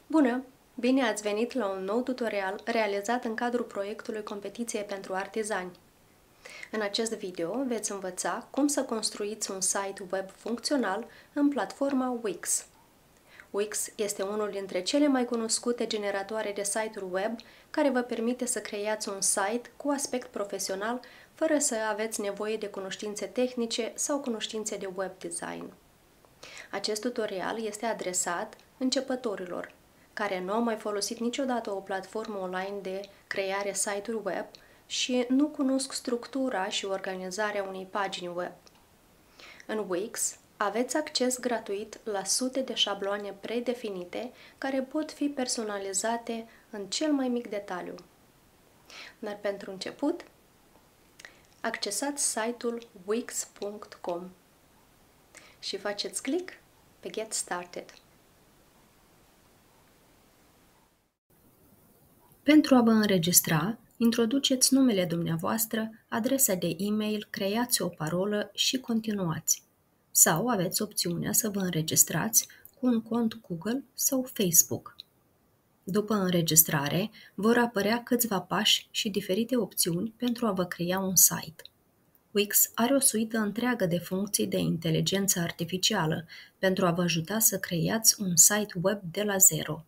Bună! Bine ați venit la un nou tutorial realizat în cadrul proiectului Competiție pentru Artizani. În acest video veți învăța cum să construiți un site web funcțional în platforma Wix. Wix este unul dintre cele mai cunoscute generatoare de site-uri web care vă permite să creați un site cu aspect profesional fără să aveți nevoie de cunoștințe tehnice sau cunoștințe de web design. Acest tutorial este adresat începătorilor care nu au mai folosit niciodată o platformă online de creare site-uri web și nu cunosc structura și organizarea unei pagini web. În Wix aveți acces gratuit la sute de șabloane predefinite care pot fi personalizate în cel mai mic detaliu. Dar pentru început, accesați site-ul wix.com și faceți click pe Get Started. Pentru a vă înregistra, introduceți numele dumneavoastră, adresa de e-mail, creați o parolă și continuați. Sau aveți opțiunea să vă înregistrați cu un cont Google sau Facebook. După înregistrare, vor apărea câțiva pași și diferite opțiuni pentru a vă crea un site. Wix are o suită întreagă de funcții de inteligență artificială pentru a vă ajuta să creați un site web de la zero.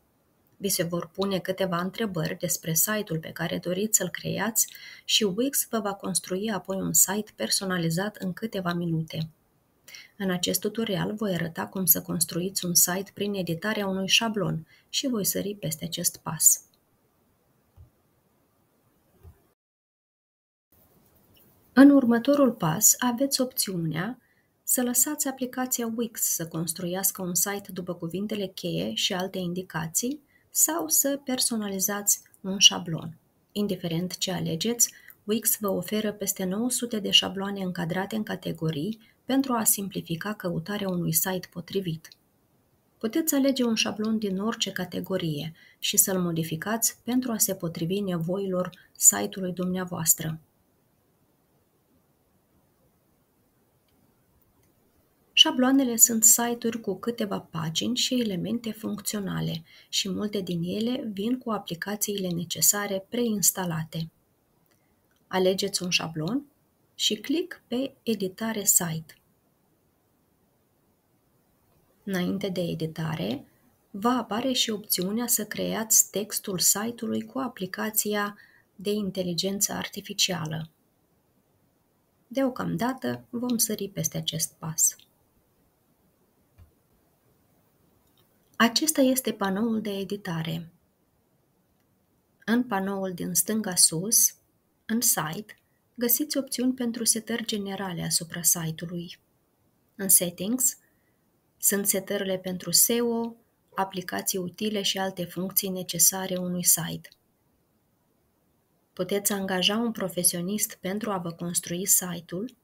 Vi se vor pune câteva întrebări despre site-ul pe care doriți să-l creați și Wix vă va construi apoi un site personalizat în câteva minute. În acest tutorial voi arăta cum să construiți un site prin editarea unui șablon și voi sări peste acest pas. În următorul pas aveți opțiunea să lăsați aplicația Wix să construiască un site după cuvintele cheie și alte indicații sau să personalizați un șablon. Indiferent ce alegeți, Wix vă oferă peste 900 de șabloane încadrate în categorii pentru a simplifica căutarea unui site potrivit. Puteți alege un șablon din orice categorie și să-l modificați pentru a se potrivi nevoilor site-ului dumneavoastră. Șabloanele sunt site-uri cu câteva pagini și elemente funcționale și multe din ele vin cu aplicațiile necesare preinstalate. Alegeți un șablon și click pe Editare site. Înainte de editare, va apare și opțiunea să creați textul site-ului cu aplicația de inteligență artificială. Deocamdată vom sări peste acest pas. Acesta este panoul de editare. În panoul din stânga sus, în site, găsiți opțiuni pentru setări generale asupra site-ului. În Settings sunt setările pentru SEO, aplicații utile și alte funcții necesare unui site. Puteți angaja un profesionist pentru a vă construi site-ul.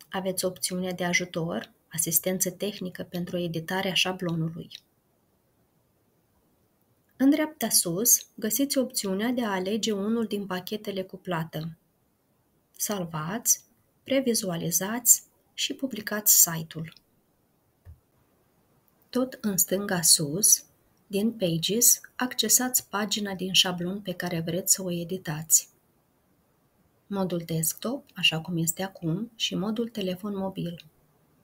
Aveți opțiunea de ajutor, asistență tehnică pentru editarea șablonului. În dreapta sus, găsiți opțiunea de a alege unul din pachetele cu plată. Salvați, previzualizați și publicați site-ul. Tot în stânga sus, din Pages, accesați pagina din șablon pe care vreți să o editați. Modul desktop, așa cum este acum, și modul telefon mobil.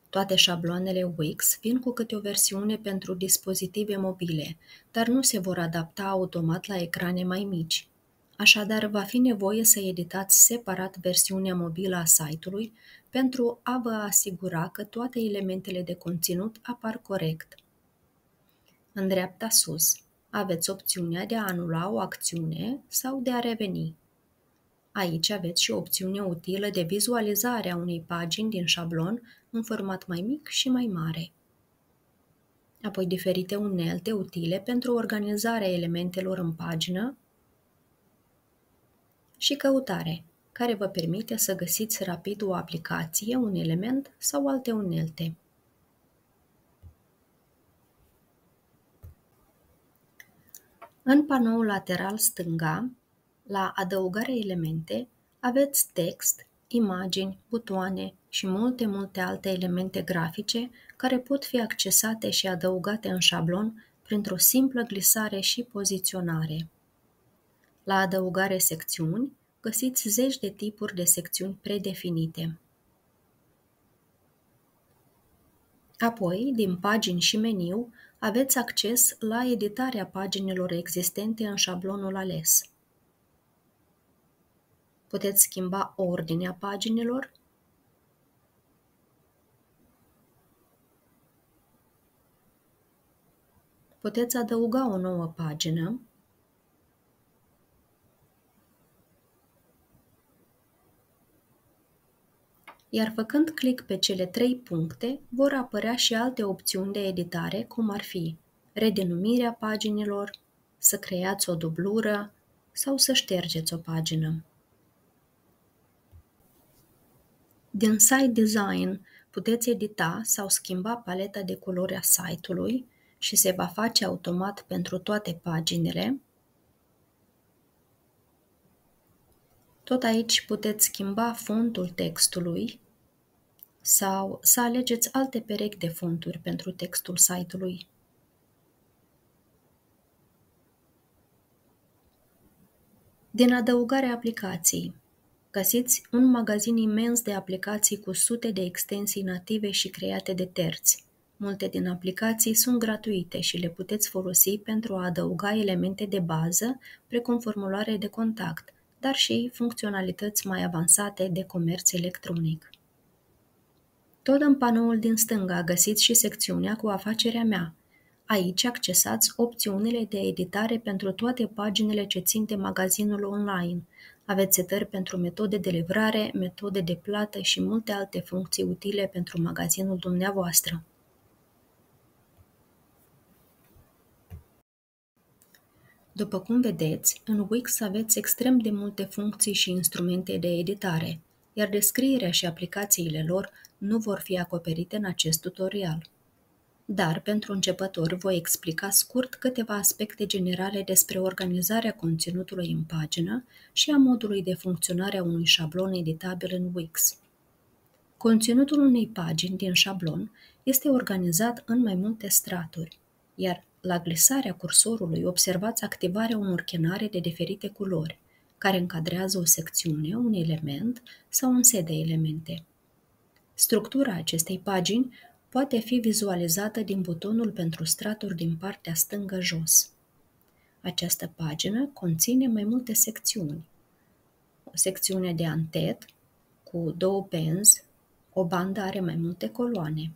Toate șabloanele Wix vin cu câte o versiune pentru dispozitive mobile, dar nu se vor adapta automat la ecrane mai mici. Așadar, va fi nevoie să editați separat versiunea mobilă a site-ului pentru a vă asigura că toate elementele de conținut apar corect. În dreapta sus, aveți opțiunea de a anula o acțiune sau de a reveni. Aici aveți și opțiunea utilă de vizualizare a unei pagini din șablon în format mai mic și mai mare. Apoi diferite unelte utile pentru organizarea elementelor în pagină și căutare, care vă permite să găsiți rapid o aplicație, un element sau alte unelte. În panoul lateral stânga, la adăugarea elemente, aveți text, imagini, butoane și multe alte elemente grafice care pot fi accesate și adăugate în șablon printr-o simplă glisare și poziționare. La adăugare secțiuni, găsiți zeci de tipuri de secțiuni predefinite. Apoi, din pagini și meniu, aveți acces la editarea paginilor existente în șablonul ales. Puteți schimba ordinea paginilor, puteți adăuga o nouă pagină, iar făcând click pe cele 3 puncte, vor apărea și alte opțiuni de editare, cum ar fi redenumirea paginilor, să creați o dublură sau să ștergeți o pagină. Din Site Design puteți edita sau schimba paleta de culori a site-ului și se va face automat pentru toate paginile. Tot aici puteți schimba fontul textului sau să alegeți alte perechi de fonturi pentru textul site-ului. Din adăugarea aplicației, găsiți un magazin imens de aplicații cu sute de extensii native și create de terți. Multe din aplicații sunt gratuite și le puteți folosi pentru a adăuga elemente de bază, precum formulare de contact, dar și funcționalități mai avansate de comerț electronic. Tot în panoul din stânga găsiți și secțiunea cu afacerea mea. Aici accesați opțiunile de editare pentru toate paginile ce țin de magazinul online. Aveți setări pentru metode de livrare, metode de plată și multe alte funcții utile pentru magazinul dumneavoastră. După cum vedeți, în Wix aveți extrem de multe funcții și instrumente de editare, iar descrierea și aplicațiile lor nu vor fi acoperite în acest tutorial. Dar, pentru începători, voi explica scurt câteva aspecte generale despre organizarea conținutului în pagină și a modului de funcționare a unui șablon editabil în Wix. Conținutul unei pagini din șablon este organizat în mai multe straturi, iar la glisarea cursorului observați activarea unor chenare de diferite culori, care încadrează o secțiune, un element sau un set de elemente. Structura acestei pagini poate fi vizualizată din butonul pentru straturi din partea stângă jos. Această pagină conține mai multe secțiuni. O secțiune de antet cu 2 benzi, o bandă are mai multe coloane.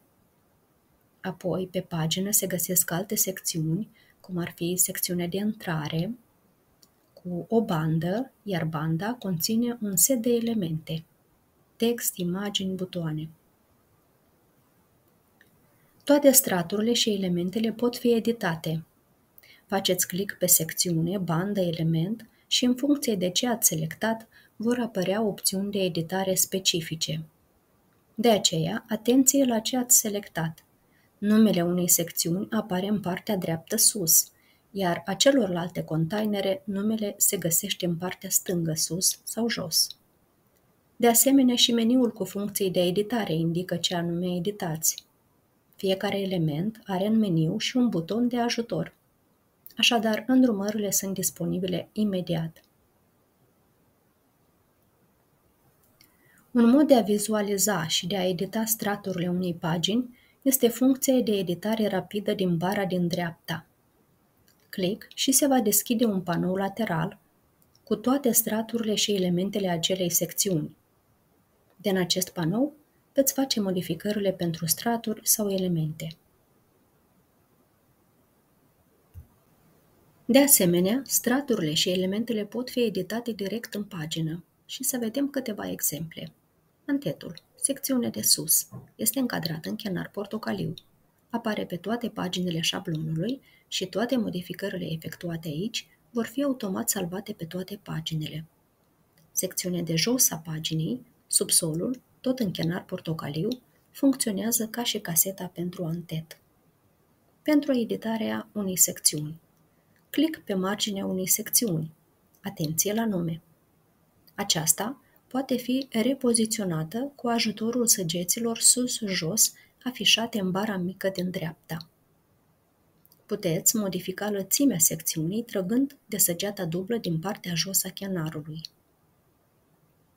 Apoi, pe pagină se găsesc alte secțiuni, cum ar fi secțiunea de intrare, cu o bandă, iar banda conține un set de elemente, text, imagini, butoane. Toate straturile și elementele pot fi editate. Faceți click pe secțiune, bandă, element și în funcție de ce ați selectat, vor apărea opțiuni de editare specifice. De aceea, atenție la ce ați selectat. Numele unei secțiuni apare în partea dreaptă sus, iar a celorlalte containere numele se găsește în partea stângă sus sau jos. De asemenea, și meniul cu funcții de editare indică ce anume editați. Fiecare element are în meniu și un buton de ajutor. Așadar, îndrumările sunt disponibile imediat. Un mod de a vizualiza și de a edita straturile unei pagini este funcția de editare rapidă din bara din dreapta. Click și se va deschide un panou lateral cu toate straturile și elementele acelei secțiuni. Din acest panou veți face modificările pentru straturi sau elemente. De asemenea, straturile și elementele pot fi editate direct în pagină și să vedem câteva exemple. Antetul, secțiunea de sus, este încadrat în chenar portocaliu. Apare pe toate paginile șablonului și toate modificările efectuate aici vor fi automat salvate pe toate paginile. Secțiunea de jos a paginii, subsolul, tot în chenar portocaliu, funcționează ca și caseta pentru antet. Pentru editarea unei secțiuni, click pe marginea unei secțiuni. Atenție la nume! Aceasta poate fi repoziționată cu ajutorul săgeților sus-jos afișate în bara mică din dreapta. Puteți modifica lățimea secțiunii trăgând de săgeata dublă din partea jos a chenarului.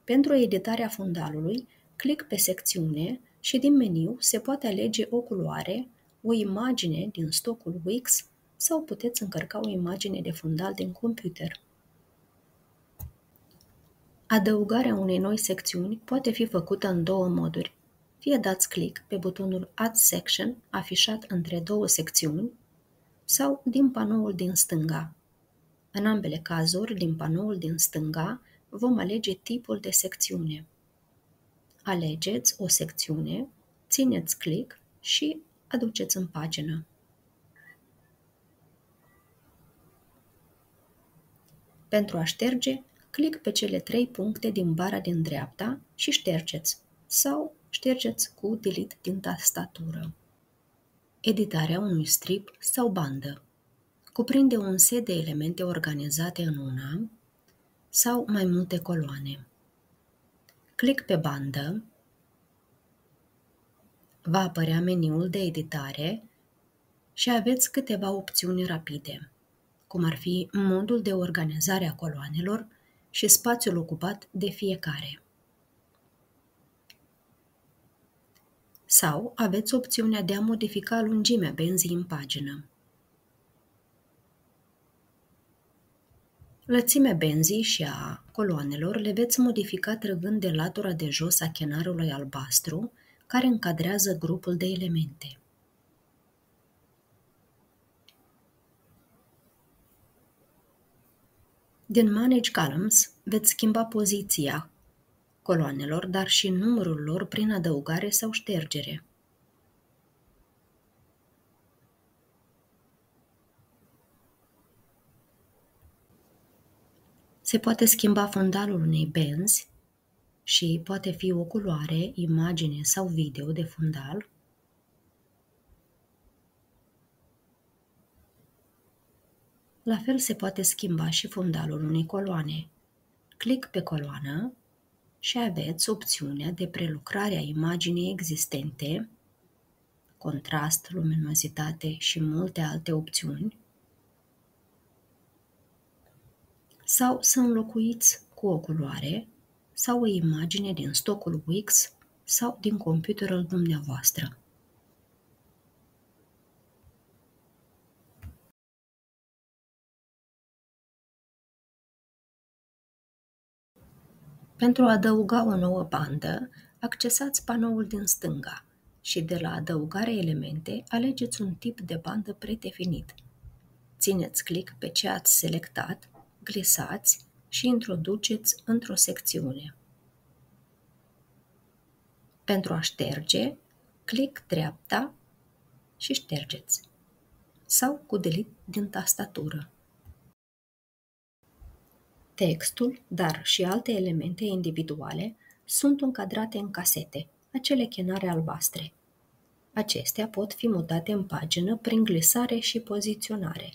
Pentru editarea fundalului, click pe secțiune și din meniu se poate alege o culoare, o imagine din stocul Wix sau puteți încărca o imagine de fundal din computer. Adăugarea unei noi secțiuni poate fi făcută în două moduri. Fie dați click pe butonul Add Section afișat între două secțiuni sau din panoul din stânga. În ambele cazuri, din panoul din stânga, vom alege tipul de secțiune. Alegeți o secțiune, țineți click și aduceți în pagină. Pentru a șterge, click pe cele 3 puncte din bara din dreapta și ștergeți sau ștergeți cu Delete din tastatură. Editarea unui strip sau bandă cuprinde un set de elemente organizate în una sau mai multe coloane. Click pe bandă, va apărea meniul de editare și aveți câteva opțiuni rapide, cum ar fi modul de organizare a coloanelor și spațiul ocupat de fiecare. Sau aveți opțiunea de a modifica lungimea benzii în pagină. Lățimea benzii și a coloanelor le veți modifica trăgând de latura de jos a chenarului albastru, care încadrează grupul de elemente. Din Manage Columns veți schimba poziția coloanelor, dar și numărul lor prin adăugare sau ștergere. Se poate schimba fundalul unei benzi și poate fi o culoare, imagine sau video de fundal. La fel se poate schimba și fundalul unei coloane. Click pe coloană și aveți opțiunea de prelucrare a imaginii existente, contrast, luminozitate și multe alte opțiuni, sau să înlocuiți cu o culoare sau o imagine din stocul Wix sau din computerul dumneavoastră. Pentru a adăuga o nouă bandă, accesați panoul din stânga și de la Adăugare elemente alegeți un tip de bandă predefinit. Țineți click pe ce ați selectat, glisați și introduceți într-o secțiune. Pentru a șterge, click dreapta și ștergeți, sau cu Delete din tastatură. Textul, dar și alte elemente individuale sunt încadrate în casete, acele chenare albastre. Acestea pot fi mutate în pagină prin glisare și poziționare.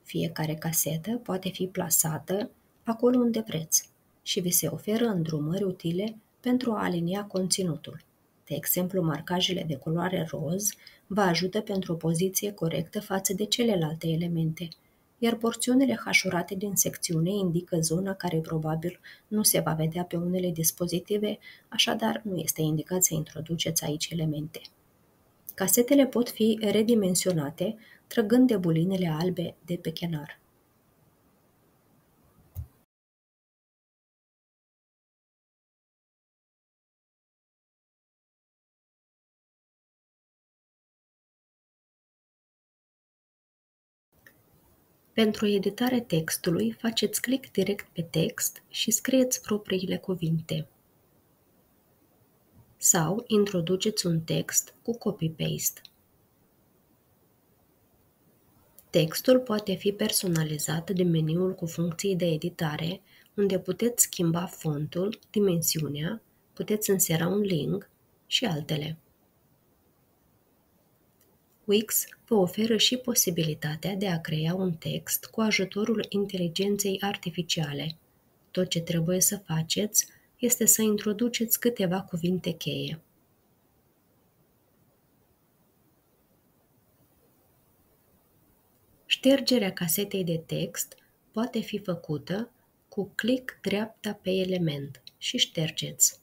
Fiecare casetă poate fi plasată acolo unde vreți și vi se oferă îndrumări utile pentru a alinia conținutul. De exemplu, marcajele de culoare roz vă ajută pentru o poziție corectă față de celelalte elemente, iar porțiunile hașurate din secțiune indică zona care probabil nu se va vedea pe unele dispozitive, așadar nu este indicat să introduceți aici elemente. Casetele pot fi redimensionate trăgând de bulinele albe de pe chenar. Pentru editarea textului, faceți click direct pe text și scrieți propriile cuvinte. Sau introduceți un text cu copy-paste. Textul poate fi personalizat din meniul cu funcții de editare, unde puteți schimba fontul, dimensiunea, puteți insera un link și altele. Wix vă oferă și posibilitatea de a crea un text cu ajutorul inteligenței artificiale. Tot ce trebuie să faceți este să introduceți câteva cuvinte cheie. Ștergerea casetei de text poate fi făcută cu click dreapta pe element și ștergeți.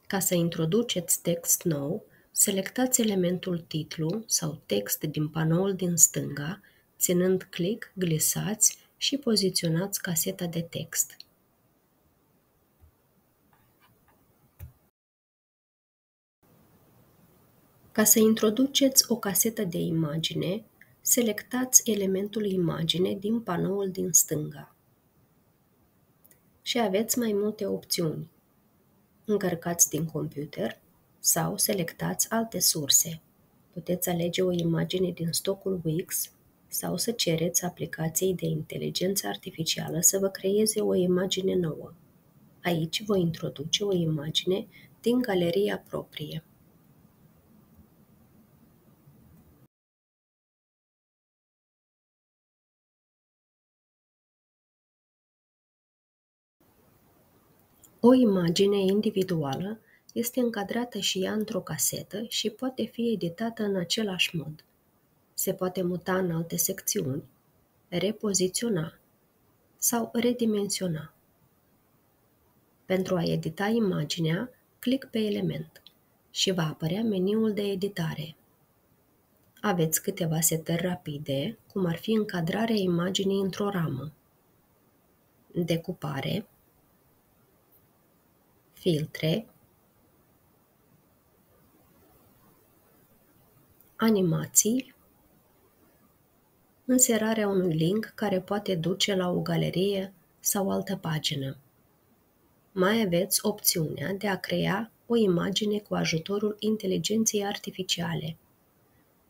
Ca să introduceți text nou, selectați elementul titlu sau text din panoul din stânga, ținând click, glisați și poziționați caseta de text. Ca să introduceți o casetă de imagine, selectați elementul imagine din panoul din stânga. Și aveți mai multe opțiuni. Încărcați din computer sau selectați alte surse. Puteți alege o imagine din stocul Wix sau să cereți aplicației de inteligență artificială să vă creeze o imagine nouă. Aici voi introduce o imagine din galeria proprie. O imagine individuală este încadrată și ea într-o casetă și poate fi editată în același mod. Se poate muta în alte secțiuni, repoziționa sau redimensiona. Pentru a edita imaginea, click pe element și va apărea meniul de editare. Aveți câteva setări rapide, cum ar fi încadrarea imaginii într-o ramă, decupare, filtre, animații, inserarea unui link care poate duce la o galerie sau altă pagină. Mai aveți opțiunea de a crea o imagine cu ajutorul inteligenței artificiale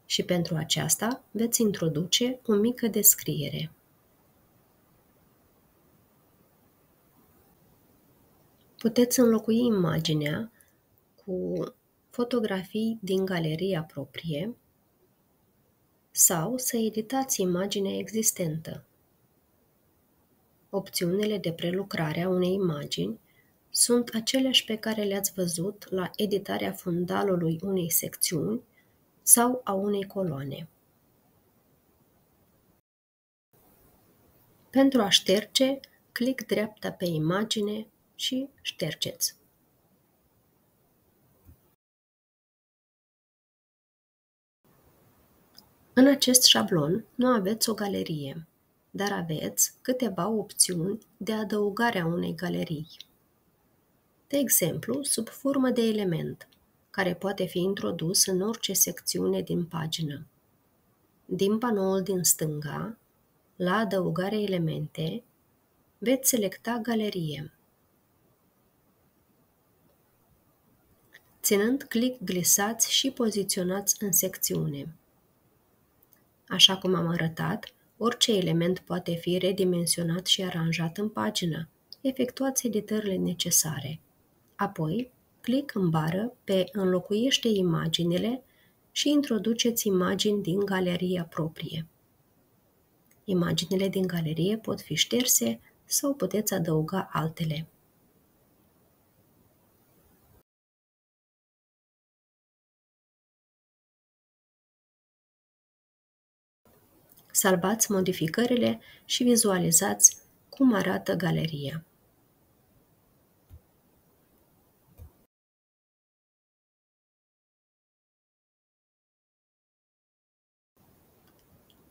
și pentru aceasta veți introduce o mică descriere. Puteți înlocui imaginea cu fotografii din galeria proprie sau să editați imaginea existentă. Opțiunile de prelucrare a unei imagini sunt aceleași pe care le-ați văzut la editarea fundalului unei secțiuni sau a unei coloane. Pentru a șterge, click dreapta pe imagine și ștergeți. În acest șablon nu aveți o galerie, dar aveți câteva opțiuni de adăugare a unei galerii. De exemplu, sub formă de element, care poate fi introdus în orice secțiune din pagină. Din panoul din stânga, la adăugare elemente, veți selecta galerie. Ținând click, glisați și poziționați în secțiune. Așa cum am arătat, orice element poate fi redimensionat și aranjat în pagină. Efectuați editările necesare. Apoi, click în bară pe Înlocuiește imaginile și introduceți imagini din galeria proprie. Imaginile din galerie pot fi șterse sau puteți adăuga altele. Salvați modificările și vizualizați cum arată galeria.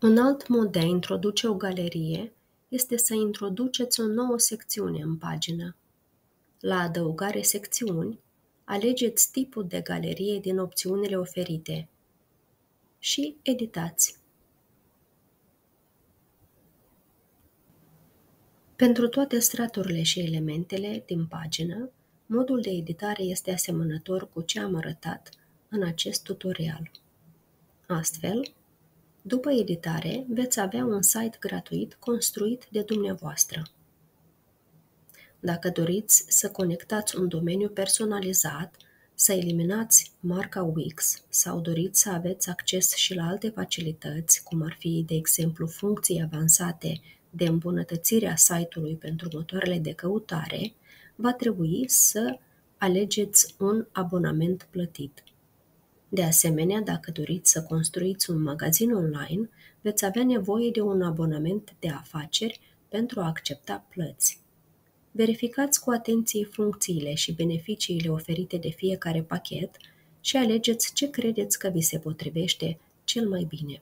Un alt mod de a introduce o galerie este să introduceți o nouă secțiune în pagină. La adăugare secțiuni, alegeți tipul de galerie din opțiunile oferite și editați. Pentru toate straturile și elementele din pagină, modul de editare este asemănător cu ce am arătat în acest tutorial. Astfel, după editare, veți avea un site gratuit construit de dumneavoastră. Dacă doriți să conectați un domeniu personalizat, să eliminați marca Wix sau doriți să aveți acces și la alte facilități, cum ar fi, de exemplu, funcții avansate de îmbunătățire a site-ului pentru motoarele de căutare, va trebui să alegeți un abonament plătit. De asemenea, dacă doriți să construiți un magazin online, veți avea nevoie de un abonament de afaceri pentru a accepta plăți. Verificați cu atenție funcțiile și beneficiile oferite de fiecare pachet și alegeți ce credeți că vi se potrivește cel mai bine.